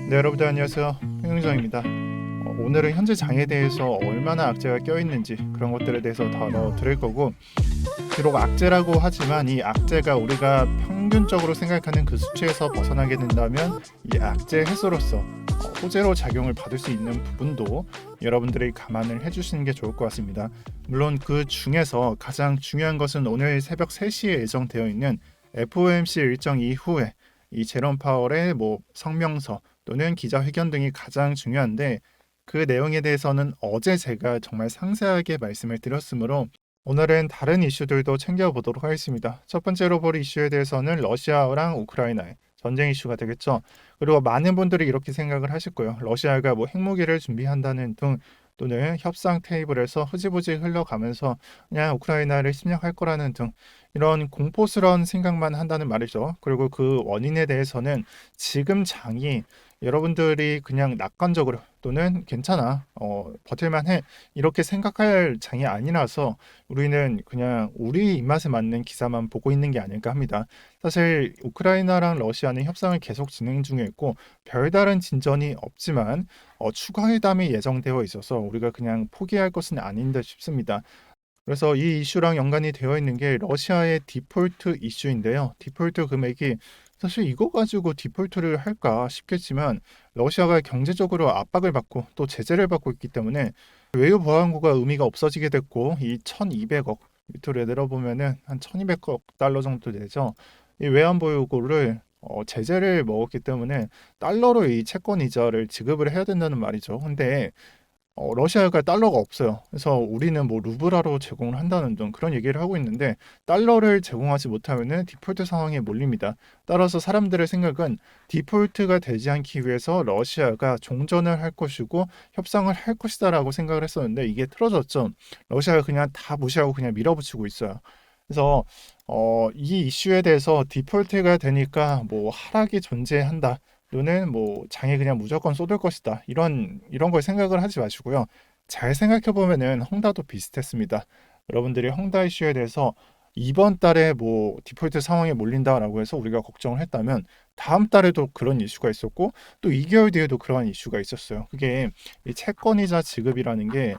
네, 여러분들 안녕하세요. 평영정입니다. 오늘은 현재 장에 대해서 얼마나 악재가 껴있는지 그런 것들에 대해서 다뤄드릴 거고, 비록 악재라고 하지만 이 악재가 우리가 평균적으로 생각하는 그 수치에서 벗어나게 된다면 이 악재 해소로서 호재로 작용을 받을 수 있는 부분도 여러분들이 감안을 해주시는 게 좋을 것 같습니다. 물론 그 중에서 가장 중요한 것은 오늘 새벽 3시에 예정되어 있는 FOMC 일정 이후에 이 제롬 파월의 성명서 또는 기자회견 등이 가장 중요한데, 그 내용에 대해서는 어제 제가 정말 상세하게 말씀을 드렸으므로 오늘은 다른 이슈들도 챙겨보도록 하겠습니다. 첫 번째로 볼 이슈에 대해서는 러시아랑 우크라이나의 전쟁 이슈가 되겠죠. 그리고 많은 분들이 이렇게 생각을 하실 거예요. 러시아가 핵무기를 준비한다는 등, 또는 협상 테이블에서 흐지부지 흘러가면서 그냥 우크라이나를 침략할 거라는 등 이런 공포스러운 생각만 한다는 말이죠. 그리고 그 원인에 대해서는 지금 장이 여러분들이 그냥 낙관적으로 또는 괜찮아, 버틸만해 이렇게 생각할 장이 아니라서 우리는 그냥 우리 입맛에 맞는 기사만 보고 있는 게 아닐까 합니다. 사실 우크라이나랑 러시아는 협상을 계속 진행 중에 있고 별다른 진전이 없지만 추가 회담이 예정되어 있어서 우리가 그냥 포기할 것은 아닌 듯 싶습니다. 그래서 이 이슈랑 연관이 되어 있는 게 러시아의 디폴트 이슈인데요. 디폴트 금액이 사실 이거 가지고 디폴트를 할까 싶겠지만 러시아가 경제적으로 압박을 받고 또 제재를 받고 있기 때문에 외유 보안고가 의미가 없어지게 됐고, 이 1200억 밑으로 내려보면은 한 1200억 달러 정도 되죠. 이 외환 보유고를 제재를 먹었기 때문에 달러로 이 채권 이자를 지급을 해야 된다는 말이죠. 근데 러시아가 달러가 없어요. 그래서 우리는 루블화로 제공을 한다는 등 그런 얘기를 하고 있는데, 달러를 제공하지 못하면은 디폴트 상황에 몰립니다. 따라서 사람들의 생각은 디폴트가 되지 않기 위해서 러시아가 종전을 할 것이고 협상을 할 것이다라고 생각을 했었는데, 이게 틀어졌죠. 러시아가 그냥 다 무시하고 그냥 밀어붙이고 있어요. 그래서 이 이슈에 대해서 디폴트가 되니까 하락이 존재한다, 또는 장에 그냥 무조건 쏟을 것이다, 이런 걸 생각을 하지 마시고요. 잘 생각해 보면은 헝다도 비슷했습니다. 여러분들이 헝다 이슈에 대해서 이번 달에 디폴트 상황에 몰린다라고 해서 우리가 걱정을 했다면 다음 달에도 그런 이슈가 있었고 또 2개월 뒤에도 그러한 이슈가 있었어요. 그게 이 채권이자 지급이라는 게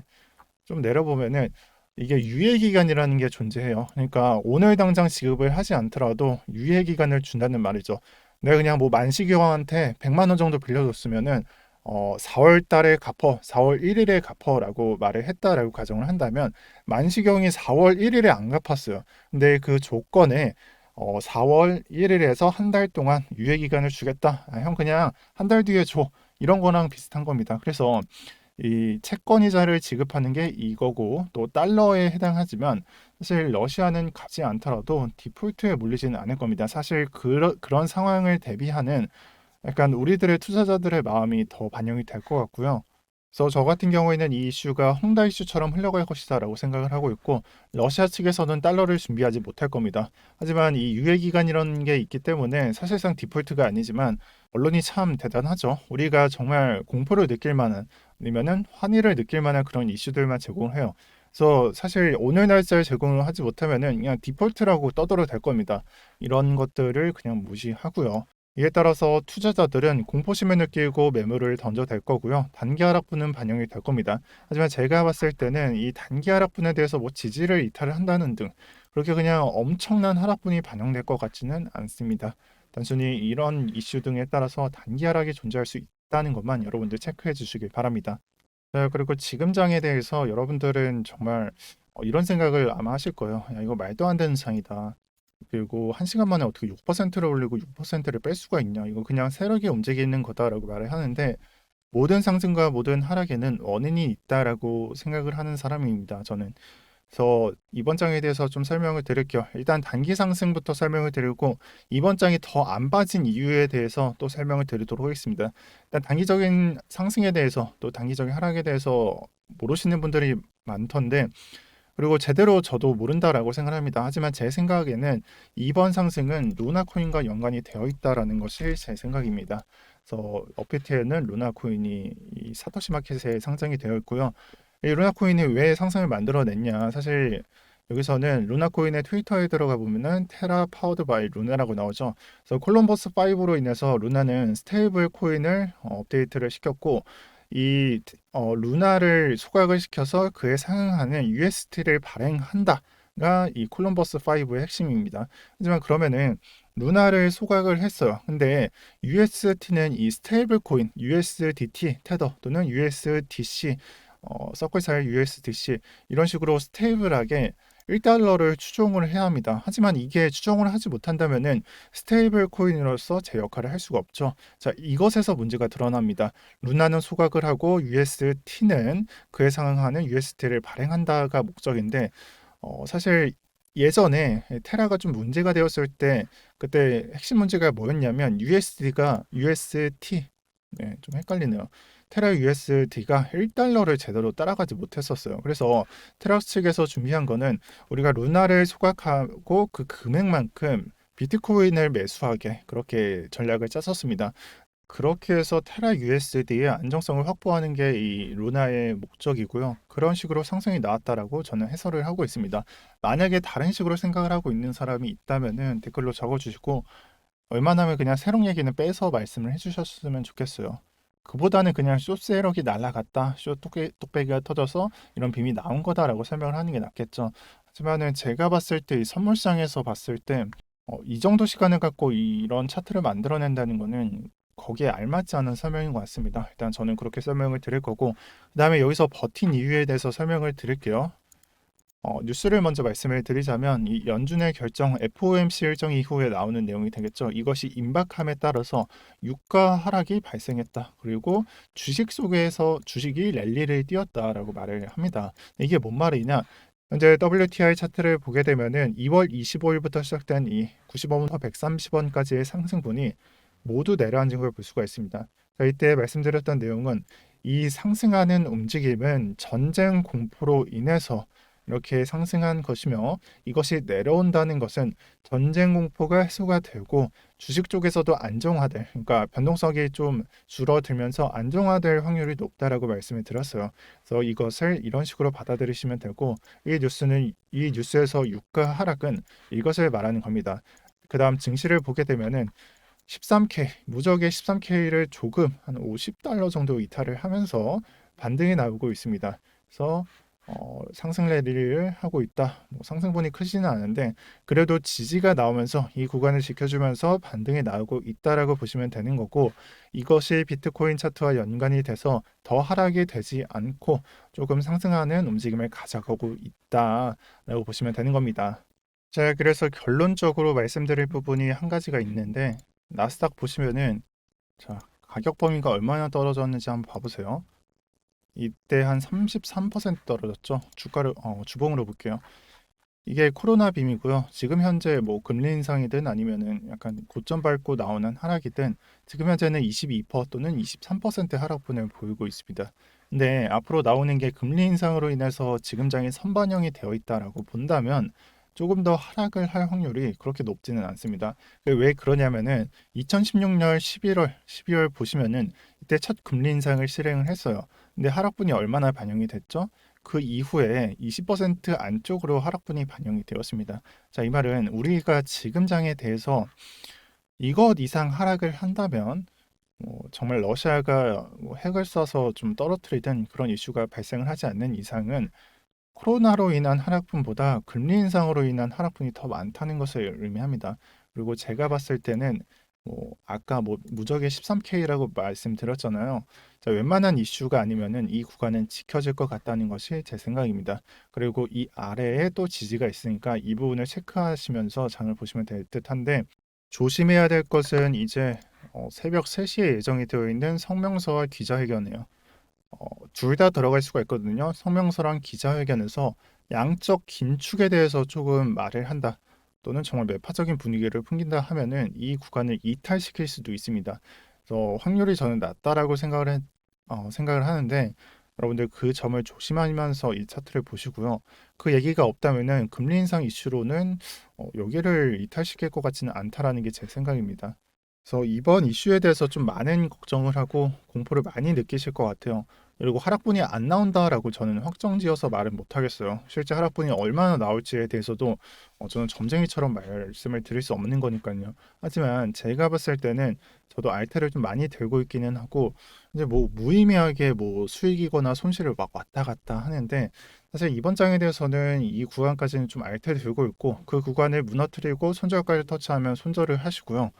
좀 내려보면은 이게 유예 기간이라는 게 존재해요. 그러니까 오늘 당장 지급을 하지 않더라도 유예 기간을 준다는 말이죠. 내가 그냥 만식이 형한테 100만 원 정도 빌려줬으면은 4월 달에 갚어, 4월 1일에 갚어라고 말을 했다라고 가정을 한다면 만식이 형이 4월 1일에 안 갚았어요. 근데 그 조건에 4월 1일에서 한 달 동안 유예 기간을 주겠다. 형 그냥 한 달 뒤에 줘. 이런 거랑 비슷한 겁니다. 그래서 이 채권 이자를 지급하는 게 이거고 또 달러에 해당하지만, 사실 러시아는 가지 않더라도 디폴트에 몰리지는 않을 겁니다. 사실 그런 상황을 대비하는 약간 우리들의 투자자들의 마음이 더 반영이 될 것 같고요. 그래서 저 같은 경우에는 이 이슈가 헝다 이슈처럼 흘러갈 것이다라고 생각을 하고 있고, 러시아 측에서는 달러를 준비하지 못할 겁니다. 하지만 이 유예 기간이라는 게 있기 때문에 사실상 디폴트가 아니지만 언론이 참 대단하죠. 우리가 정말 공포를 느낄 만한, 아니면은 환희를 느낄 만한 그런 이슈들만 제공을 해요. 그래서 사실 오늘 날짜를 제공을 하지 못하면은 그냥 디폴트라고 떠들어도 될 겁니다. 이런 것들을 그냥 무시하고요. 이에 따라서 투자자들은 공포심을 느끼고 매물을 던져댈 거고요. 단기 하락분은 반영이 될 겁니다. 하지만 제가 봤을 때는 이 단기 하락분에 대해서 지지를 이탈을 한다는 등 그렇게 그냥 엄청난 하락분이 반영될 것 같지는 않습니다. 단순히 이런 이슈 등에 따라서 단기 하락이 존재할 수 있다는 것만 여러분들 체크해 주시길 바랍니다. 네, 그리고 지금 장에 대해서 여러분들은 정말 이런 생각을 아마 하실 거예요. 야, 이거 말도 안 되는 장이다. 그리고 한 시간 만에 어떻게 6%를 올리고 6%를 뺄 수가 있냐? 이거 그냥 세력이 움직이는 거다라고 말을 하는데, 모든 상승과 모든 하락에는 원인이 있다라고 생각을 하는 사람입니다, 저는. 그래서 이번 장에 대해서 좀 설명을 드릴게요. 일단 단기 상승부터 설명을 드리고 이번 장이 더 안 빠진 이유에 대해서 또 설명을 드리도록 하겠습니다. 일단 단기적인 상승에 대해서 또 단기적인 하락에 대해서 모르시는 분들이 많던데, 그리고 제대로 저도 모른다라고 생각합니다. 하지만 제 생각에는 이번 상승은 루나 코인과 연관이 되어 있다라는 것이 제 생각입니다. 그래서 업비트에는 루나 코인이 이 사토시 마켓에 상장이 되어 있고요. 이 루나 코인이 왜 상승을 만들어냈냐? 사실 여기서는 루나코인의 트위터에 들어가 보면은 테라 파워드 바이 루나라고 나오죠. 그래서 콜럼버스 5로 인해서 루나는 스테이블 코인을 업데이트를 시켰고 이 루나를 소각을 시켜서 그에 상응하는 UST를 발행한다가 이 콜럼버스 5의 핵심입니다. 하지만 그러면은 루나를 소각을 했어요. 근데 UST는 이 스테이블 코인 USDT 테더 또는 USDC 서클사의 USDC 이런 식으로 스테이블하게 1달러를 추종을 해야 합니다. 하지만 이게 추종을 하지 못한다면은 스테이블 코인으로서 제 역할을 할 수가 없죠. 자, 이것에서 문제가 드러납니다. 루나는 소각을 하고 UST는 그에 상응하는 UST를 발행한다가 목적인데 사실 예전에 테라가 좀 문제가 되었을 때 그때 핵심 문제가 뭐였냐면 USD가 UST 좀 헷갈리네요. 테라 USD가 1달러를 제대로 따라가지 못했었어요. 그래서 테라스 측에서 준비한 거는 우리가 루나를 소각하고 그 금액만큼 비트코인을 매수하게 그렇게 전략을 짰었습니다. 그렇게 해서 테라 USD의 안정성을 확보하는 게 이 루나의 목적이고요. 그런 식으로 상승이 나왔다라고 저는 해설을 하고 있습니다. 만약에 다른 식으로 생각을 하고 있는 사람이 있다면은 댓글로 적어주시고 웬만하면 그냥 세력 얘기는 빼서 말씀을 해주셨으면 좋겠어요. 그보다는 그냥 숏세력이 날아갔다, 숏뚝배기가 터져서 이런 빔이 나온 거다라고 설명을 하는 게 낫겠죠. 하지만은 제가 봤을 때 이 선물상에서 봤을 때 이 정도 시간을 갖고 이런 차트를 만들어낸다는 거는 거기에 알맞지 않은 설명인 것 같습니다. 일단 저는 그렇게 설명을 드릴 거고, 그 다음에 여기서 버틴 이유에 대해서 설명을 드릴게요. 뉴스를 먼저 말씀을 드리자면 이 연준의 결정 FOMC 일정 이후에 나오는 내용이 되겠죠. 이것이 임박함에 따라서 유가 하락이 발생했다. 그리고 주식 속에서 주식이 랠리를 띄었다라고 말을 합니다. 이게 뭔 말이냐? 현재 WTI 차트를 보게 되면은 2월 25일부터 시작된 이 95원부터 130원까지의 상승분이 모두 내려앉은 걸 볼 수가 있습니다. 이때 말씀드렸던 내용은 이 상승하는 움직임은 전쟁 공포로 인해서 이렇게 상승한 것이며 이것이 내려온다는 것은 전쟁 공포가 해소가 되고 주식 쪽에서도 안정화될 그러니까 변동성이 좀 줄어들면서 안정화될 확률이 높다라고 말씀을 드렸어요. 그래서 이것을 이런 식으로 받아들이시면 되고 이 뉴스에서 유가 하락은 이것을 말하는 겁니다. 그 다음 증시를 보게 되면은 13K 무적의 13K를 조금 한 50달러 정도 이탈을 하면서 반등이 나오고 있습니다. 그래서 상승 랠리를 하고 있다. 상승분이 크지는 않은데 그래도 지지가 나오면서 이 구간을 지켜주면서 반등이 나오고 있다라고 보시면 되는 거고 이것이 비트코인 차트와 연관이 돼서 더 하락이 되지 않고 조금 상승하는 움직임을 가져가고 있다라고 보시면 되는 겁니다. 자, 그래서 결론적으로 말씀드릴 부분이 한 가지가 있는데 나스닥 보시면은 자, 가격 범위가 얼마나 떨어졌는지 한번 봐보세요. 이때 한 33% 떨어졌죠. 주봉으로 볼게요. 이게 코로나 빔이고요. 지금 현재 뭐 금리 인상이든 아니면은 약간 고점 밟고 나오는 하락이든 지금 현재는 22% 또는 23% 하락분을 보이고 있습니다. 근데 앞으로 나오는 게 금리 인상으로 인해서 지금 장이 선반영이 되어 있다라고 본다면 조금 더 하락을 할 확률이 그렇게 높지는 않습니다. 왜 그러냐면은 2016년 12월 보시면은 이때 첫 금리 인상을 실행을 했어요. 근데 하락분이 얼마나 반영이 됐죠? 그 이후에 20% 안쪽으로 하락분이 반영이 되었습니다. 자, 이 말은 우리가 지금 장에 대해서 이것 이상 하락을 한다면 정말 러시아가 핵을 쏴서 좀 떨어뜨리든 그런 이슈가 발생을 하지 않는 이상은 코로나로 인한 하락분보다 금리 인상으로 인한 하락분이 더 많다는 것을 의미합니다. 그리고 제가 봤을 때는 아까 무적의 13K라고 말씀드렸잖아요. 자, 웬만한 이슈가 아니면은 이 구간은 지켜질 것 같다는 것이 제 생각입니다. 그리고 이 아래에 또 지지가 있으니까 이 부분을 체크하시면서 장을 보시면 될 듯한데 조심해야 될 것은 이제 새벽 3시에 예정이 되어 있는 성명서와 기자회견이에요. 둘 다 들어갈 수가 있거든요. 성명서랑 기자회견에서 양적 긴축에 대해서 조금 말을 한다. 또는 정말 매파적인 분위기를 풍긴다 하면은 이 구간을 이탈시킬 수도 있습니다. 그래서 확률이 저는 낮다라고 생각을 하는데 여러분들 그 점을 조심하면서 이 차트를 보시고요. 그 얘기가 없다면은 금리 인상 이슈로는 여기를 이탈시킬 것 같지는 않다라는 게 제 생각입니다. 그래서 이번 이슈에 대해서 좀 많은 걱정을 하고 공포를 많이 느끼실 것 같아요. 그리고 하락분이 안 나온다라고 저는 확정지어서 말은 못하겠어요. 실제 하락분이 얼마나 나올지에 대해서도 저는 점쟁이처럼 말씀을 드릴 수 없는 거니까요. 하지만 제가 봤을 때는 저도 알트를 좀 많이 들고 있기는 하고 이제 뭐 무의미하게 뭐 수익이거나 손실을 막 왔다 갔다 하는데 사실 이번 장에 대해서는 이 구간까지는 좀 알트를 들고 있고 그 구간을 무너뜨리고 손절까지 터치하면 손절을 하시고요.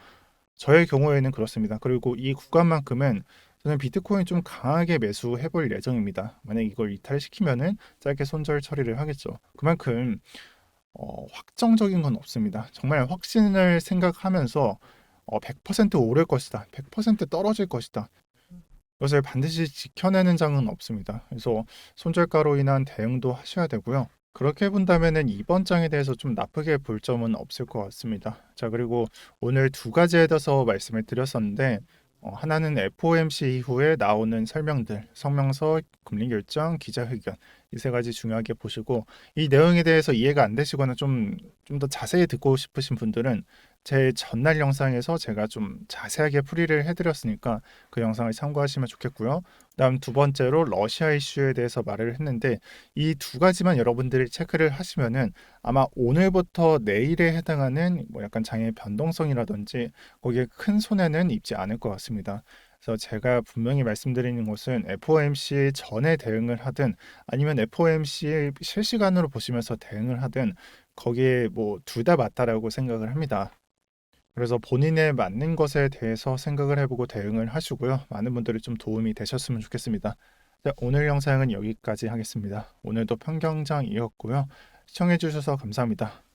저의 경우에는 그렇습니다. 그리고 이 구간만큼은 저는 비트코인 좀 강하게 매수해 볼 예정입니다. 만약 이걸 이탈시키면은 짧게 손절 처리를 하겠죠. 그만큼 확정적인 건 없습니다. 정말 확신을 생각하면서 100% 오를 것이다. 100% 떨어질 것이다. 이것을 반드시 지켜내는 장은 없습니다. 그래서 손절가로 인한 대응도 하셔야 되고요. 그렇게 본다면은 이번 장에 대해서 좀 나쁘게 볼 점은 없을 것 같습니다. 자, 그리고 오늘 두 가지에 대해서 말씀을 드렸었는데 하나는 FOMC 이후에 나오는 설명들, 성명서, 금리 결정, 기자회견 이 세 가지 중요하게 보시고 이 내용에 대해서 이해가 안 되시거나 좀 더 자세히 듣고 싶으신 분들은 제 전날 영상에서 제가 좀 자세하게 풀이를 해드렸으니까 그 영상을 참고하시면 좋겠고요. 그다음 두 번째로 러시아 이슈에 대해서 말을 했는데 이 두 가지만 여러분들이 체크를 하시면은 아마 오늘부터 내일에 해당하는 뭐 약간 장의 변동성이라든지 거기에 큰 손해는 입지 않을 것 같습니다. 그래서 제가 분명히 말씀드리는 것은 FOMC 전에 대응을 하든 아니면 FOMC 실시간으로 보시면서 대응을 하든 거기에 뭐 둘 다 맞다라고 생각을 합니다. 그래서 본인에 맞는 것에 대해서 생각을 해보고 대응을 하시고요. 많은 분들이 좀 도움이 되셨으면 좋겠습니다. 자, 오늘 영상은 여기까지 하겠습니다. 오늘도 평경장이었고요. 시청해주셔서 감사합니다.